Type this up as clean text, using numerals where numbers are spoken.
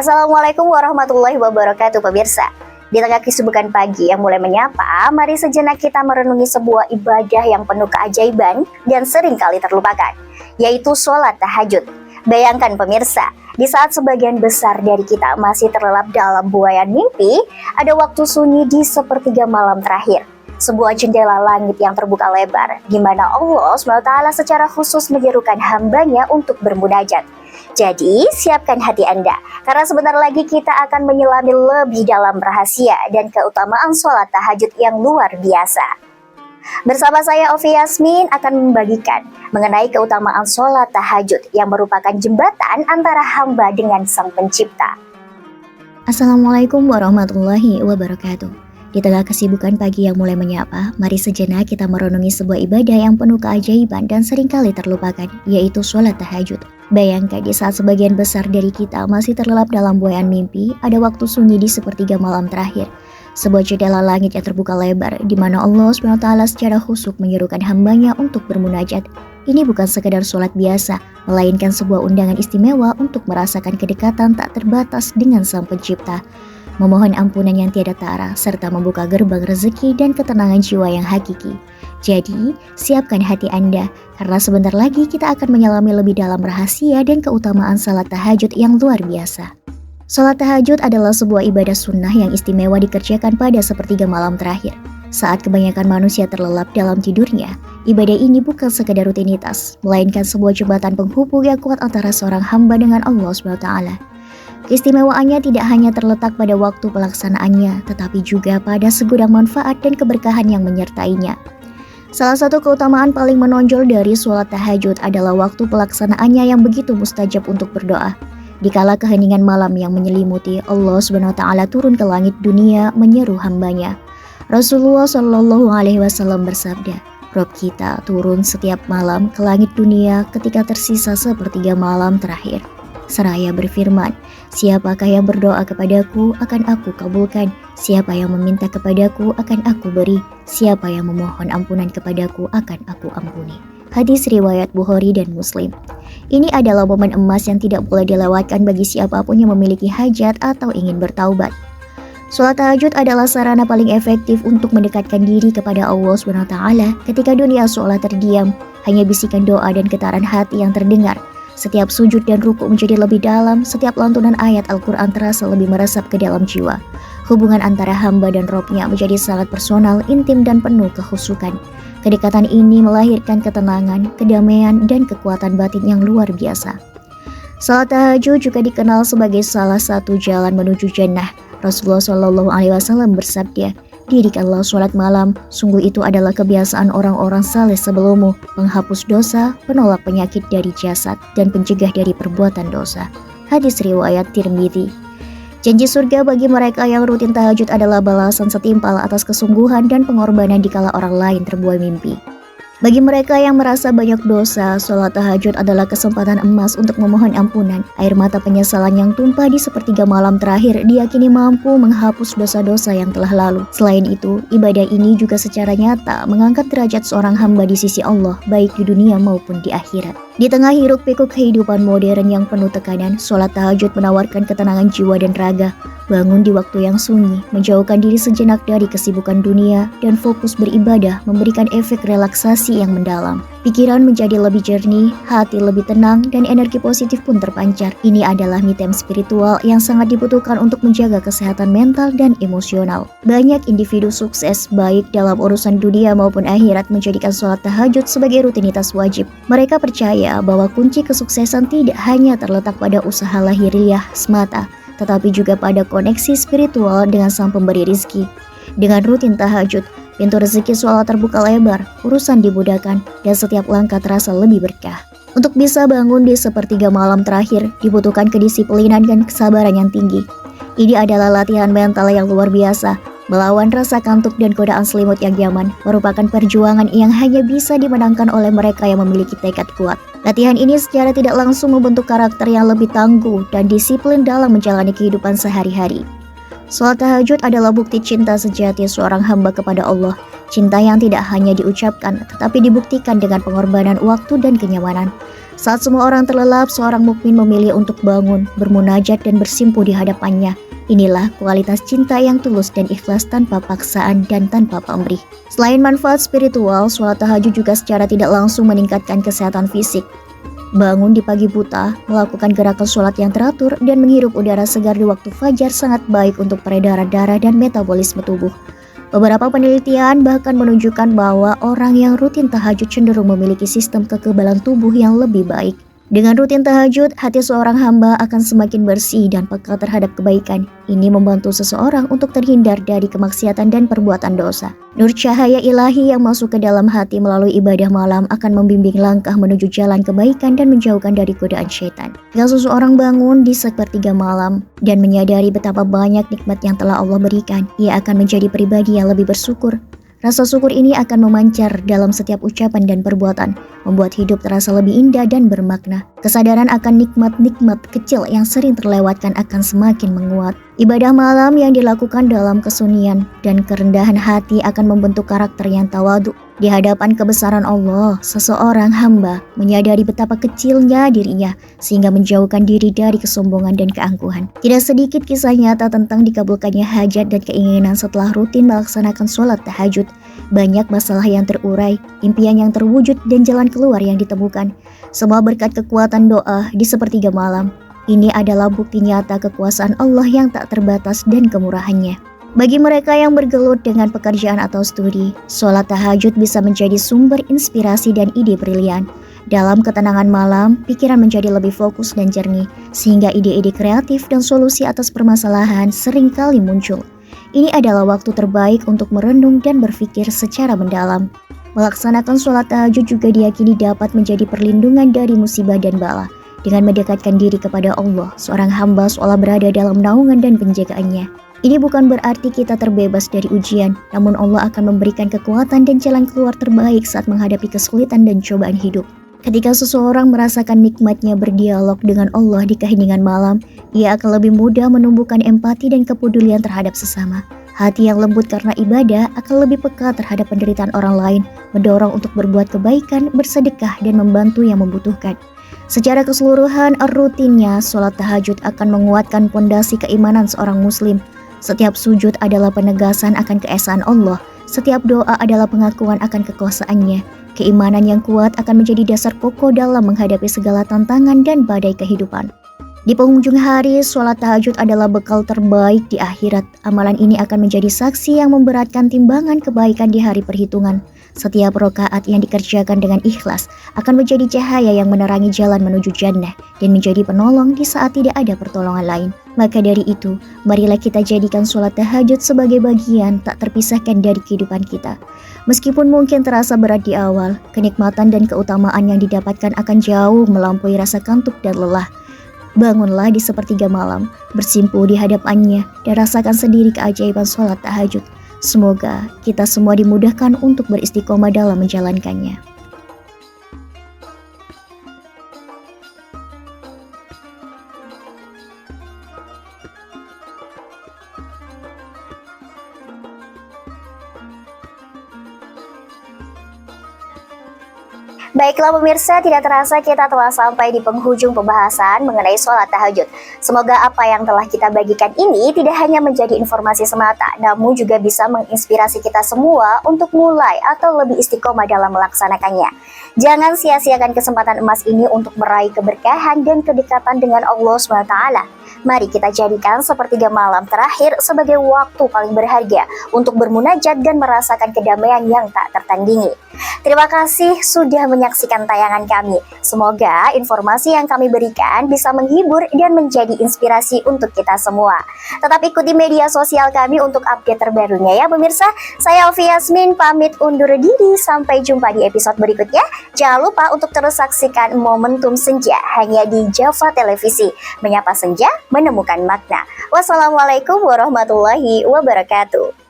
Assalamualaikum warahmatullahi wabarakatuh pemirsa. Di tengah kesibukan pagi yang mulai menyapa, mari sejenak kita merenungi sebuah ibadah yang penuh keajaiban dan sering kali terlupakan, yaitu sholat tahajud. Bayangkan pemirsa, di saat sebagian besar dari kita masih terlelap dalam buaian mimpi, ada waktu sunyi di sepertiga malam terakhir. Sebuah jendela langit yang terbuka lebar, di mana Allah SWT secara khusus menyerukan hambanya untuk bermunajat. Jadi, siapkan hati Anda, karena sebentar lagi kita akan menyelami lebih dalam rahasia dan keutamaan sholat tahajud yang luar biasa. Bersama saya Ovi Yasmin akan membagikan mengenai keutamaan sholat tahajud yang merupakan jembatan antara hamba dengan Sang Pencipta. Assalamualaikum warahmatullahi wabarakatuh. Di tengah kesibukan pagi yang mulai menyapa, mari sejenak kita merenungi sebuah ibadah yang penuh keajaiban dan seringkali terlupakan, yaitu sholat tahajud. Bayangkan di saat sebagian besar dari kita masih terlelap dalam buaian mimpi, ada waktu sunyi di sepertiga malam terakhir. Sebuah jendela langit yang terbuka lebar, di mana Allah SWT secara khusus menyerukan hambanya untuk bermunajat. Ini bukan sekadar sholat biasa, melainkan sebuah undangan istimewa untuk merasakan kedekatan tak terbatas dengan Sang Pencipta. Memohon ampunan yang tiada tara, serta membuka gerbang rezeki dan ketenangan jiwa yang hakiki. Jadi, siapkan hati Anda, karena sebentar lagi kita akan menyelami lebih dalam rahasia dan keutamaan salat tahajud yang luar biasa. Salat tahajud adalah sebuah ibadah sunnah yang istimewa dikerjakan pada sepertiga malam terakhir. Saat kebanyakan manusia terlelap dalam tidurnya, ibadah ini bukan sekadar rutinitas, melainkan sebuah jembatan penghubung yang kuat antara seorang hamba dengan Allah SWT. Keistimewaannya tidak hanya terletak pada waktu pelaksanaannya, tetapi juga pada segudang manfaat dan keberkahan yang menyertainya. Salah satu keutamaan paling menonjol dari sholat tahajud adalah waktu pelaksanaannya yang begitu mustajab untuk berdoa. Dikala keheningan malam yang menyelimuti, Allah SWT turun ke langit dunia menyeru hambanya. Rasulullah SAW bersabda, Rob kita turun setiap malam ke langit dunia ketika tersisa sepertiga malam terakhir. Seraya berfirman, siapakah yang berdoa kepadaku akan aku kabulkan, siapa yang meminta kepadaku akan aku beri, siapa yang memohon ampunan kepadaku akan aku ampuni. Hadis riwayat Bukhari dan Muslim. Ini adalah momen emas yang tidak boleh dilewatkan bagi siapapun yang memiliki hajat atau ingin bertaubat. Sholat tahajud adalah sarana paling efektif untuk mendekatkan diri kepada Allah SWT ketika dunia seolah terdiam, hanya bisikan doa dan getaran hati yang terdengar. Setiap sujud dan ruku menjadi lebih dalam, setiap lantunan ayat Al-Quran terasa lebih meresap ke dalam jiwa. Hubungan antara hamba dan Robnya menjadi sangat personal, intim, dan penuh kehusukan. Kedekatan ini melahirkan ketenangan, kedamaian, dan kekuatan batin yang luar biasa. Salat tahajud juga dikenal sebagai salah satu jalan menuju jannah. Rasulullah SAW bersabda, dirikanlah sholat malam, sungguh itu adalah kebiasaan orang-orang saleh sebelummu, penghapus dosa, penolak penyakit dari jasad, dan pencegah dari perbuatan dosa. Hadis riwayat Tirmidzi. Janji surga bagi mereka yang rutin tahajud adalah balasan setimpal atas kesungguhan dan pengorbanan dikala orang lain terbuai mimpi. Bagi mereka yang merasa banyak dosa, sholat tahajud adalah kesempatan emas untuk memohon ampunan. Air mata penyesalan yang tumpah di sepertiga malam terakhir diyakini mampu menghapus dosa-dosa yang telah lalu. Selain itu, ibadah ini juga secara nyata mengangkat derajat seorang hamba di sisi Allah, baik di dunia maupun di akhirat. Di tengah hiruk-pikuk kehidupan modern yang penuh tekanan, sholat tahajud menawarkan ketenangan jiwa dan raga. Bangun di waktu yang sunyi, menjauhkan diri sejenak dari kesibukan dunia, dan fokus beribadah memberikan efek relaksasi yang mendalam. Pikiran menjadi lebih jernih, hati lebih tenang, dan energi positif pun terpancar. Ini adalah me time spiritual yang sangat dibutuhkan untuk menjaga kesehatan mental dan emosional. Banyak individu sukses, baik dalam urusan dunia maupun akhirat, menjadikan sholat tahajud sebagai rutinitas wajib. Mereka percaya bahwa kunci kesuksesan tidak hanya terletak pada usaha lahiriah semata, tetapi juga pada koneksi spiritual dengan Sang Pemberi rizki. Dengan rutin tahajud, pintu rezeki seolah terbuka lebar, urusan dimudahkan, dan setiap langkah terasa lebih berkah. Untuk bisa bangun di sepertiga malam terakhir, dibutuhkan kedisiplinan dan kesabaran yang tinggi. Ini adalah latihan mental yang luar biasa. Melawan rasa kantuk dan godaan selimut yang nyaman merupakan perjuangan yang hanya bisa dimenangkan oleh mereka yang memiliki tekad kuat. Latihan ini secara tidak langsung membentuk karakter yang lebih tangguh dan disiplin dalam menjalani kehidupan sehari-hari. Sholat tahajud adalah bukti cinta sejati seorang hamba kepada Allah. Cinta yang tidak hanya diucapkan, tetapi dibuktikan dengan pengorbanan waktu dan kenyamanan. Saat semua orang terlelap, seorang mukmin memilih untuk bangun, bermunajat dan bersimpuh di hadapannya. Inilah kualitas cinta yang tulus dan ikhlas tanpa paksaan dan tanpa pamrih. Selain manfaat spiritual, sholat tahajud juga secara tidak langsung meningkatkan kesehatan fisik. Bangun di pagi buta, melakukan gerakan sholat yang teratur, dan menghirup udara segar di waktu fajar sangat baik untuk peredaran darah dan metabolisme tubuh. Beberapa penelitian bahkan menunjukkan bahwa orang yang rutin tahajud cenderung memiliki sistem kekebalan tubuh yang lebih baik. Dengan rutin tahajud, hati seorang hamba akan semakin bersih dan peka terhadap kebaikan. Ini membantu seseorang untuk terhindar dari kemaksiatan dan perbuatan dosa. Nur cahaya ilahi yang masuk ke dalam hati melalui ibadah malam akan membimbing langkah menuju jalan kebaikan dan menjauhkan dari godaan syaitan. Jika seseorang bangun di sepertiga malam dan menyadari betapa banyak nikmat yang telah Allah berikan, ia akan menjadi pribadi yang lebih bersyukur. Rasa syukur ini akan memancar dalam setiap ucapan dan perbuatan, membuat hidup terasa lebih indah dan bermakna. Kesadaran akan nikmat-nikmat kecil yang sering terlewatkan akan semakin menguat. Ibadah malam yang dilakukan dalam kesunyian dan kerendahan hati akan membentuk karakter yang tawadhu. Di hadapan kebesaran Allah, seseorang hamba menyadari betapa kecilnya dirinya sehingga menjauhkan diri dari kesombongan dan keangkuhan. Tidak sedikit kisah nyata tentang dikabulkannya hajat dan keinginan setelah rutin melaksanakan sholat tahajud. Banyak masalah yang terurai, impian yang terwujud, dan jalan keluar yang ditemukan. Semua berkat kekuatan doa di sepertiga malam. Ini adalah bukti nyata kekuasaan Allah yang tak terbatas dan kemurahannya. Bagi mereka yang bergelut dengan pekerjaan atau studi, sholat tahajud bisa menjadi sumber inspirasi dan ide brilian. Dalam ketenangan malam, pikiran menjadi lebih fokus dan jernih, sehingga ide-ide kreatif dan solusi atas permasalahan seringkali muncul. Ini adalah waktu terbaik untuk merenung dan berpikir secara mendalam. Melaksanakan sholat tahajud juga diyakini dapat menjadi perlindungan dari musibah dan bala. Dengan mendekatkan diri kepada Allah, seorang hamba seolah berada dalam naungan dan penjagaannya. Ini bukan berarti kita terbebas dari ujian, namun Allah akan memberikan kekuatan dan jalan keluar terbaik saat menghadapi kesulitan dan cobaan hidup. Ketika seseorang merasakan nikmatnya berdialog dengan Allah di keheningan malam, ia akan lebih mudah menumbuhkan empati dan kepedulian terhadap sesama. Hati yang lembut karena ibadah akan lebih peka terhadap penderitaan orang lain, mendorong untuk berbuat kebaikan, bersedekah, dan membantu yang membutuhkan. Secara keseluruhan, rutinnya sholat tahajud akan menguatkan pondasi keimanan seorang muslim. Setiap sujud adalah penegasan akan keesaan Allah. Setiap doa adalah pengakuan akan kekuasaannya. Keimanan yang kuat akan menjadi dasar kokoh dalam menghadapi segala tantangan dan badai kehidupan. Di penghujung hari, sholat tahajud adalah bekal terbaik di akhirat. Amalan ini akan menjadi saksi yang memberatkan timbangan kebaikan di hari perhitungan. Setiap rakaat yang dikerjakan dengan ikhlas akan menjadi cahaya yang menerangi jalan menuju jannah dan menjadi penolong di saat tidak ada pertolongan lain. Maka dari itu, marilah kita jadikan sholat tahajud sebagai bagian tak terpisahkan dari kehidupan kita. Meskipun mungkin terasa berat di awal, kenikmatan dan keutamaan yang didapatkan akan jauh melampaui rasa kantuk dan lelah. Bangunlah di sepertiga malam, bersimpuh di hadapannya, dan rasakan sendiri keajaiban sholat tahajud. Semoga kita semua dimudahkan untuk beristiqomah dalam menjalankannya. Baiklah pemirsa, tidak terasa kita telah sampai di penghujung pembahasan mengenai sholat tahajud. Semoga apa yang telah kita bagikan ini tidak hanya menjadi informasi semata, namun juga bisa menginspirasi kita semua untuk mulai atau lebih istiqomah dalam melaksanakannya. Jangan sia-siakan kesempatan emas ini untuk meraih keberkahan dan kedekatan dengan Allah SWT. Mari kita jadikan sepertiga malam terakhir sebagai waktu paling berharga untuk bermunajat dan merasakan kedamaian yang tak tertandingi. Terima kasih sudah menyaksikan tayangan kami. Semoga informasi yang kami berikan bisa menghibur dan menjadi inspirasi untuk kita semua. Tetap ikuti media sosial kami untuk update terbarunya ya pemirsa. Saya Ovi Yasmin pamit undur diri. Sampai jumpa di episode berikutnya. Jangan lupa untuk terus saksikan Momentum Senja hanya di Java Televisi. Menyapa senja, menemukan makna. Wassalamualaikum warahmatullahi wabarakatuh.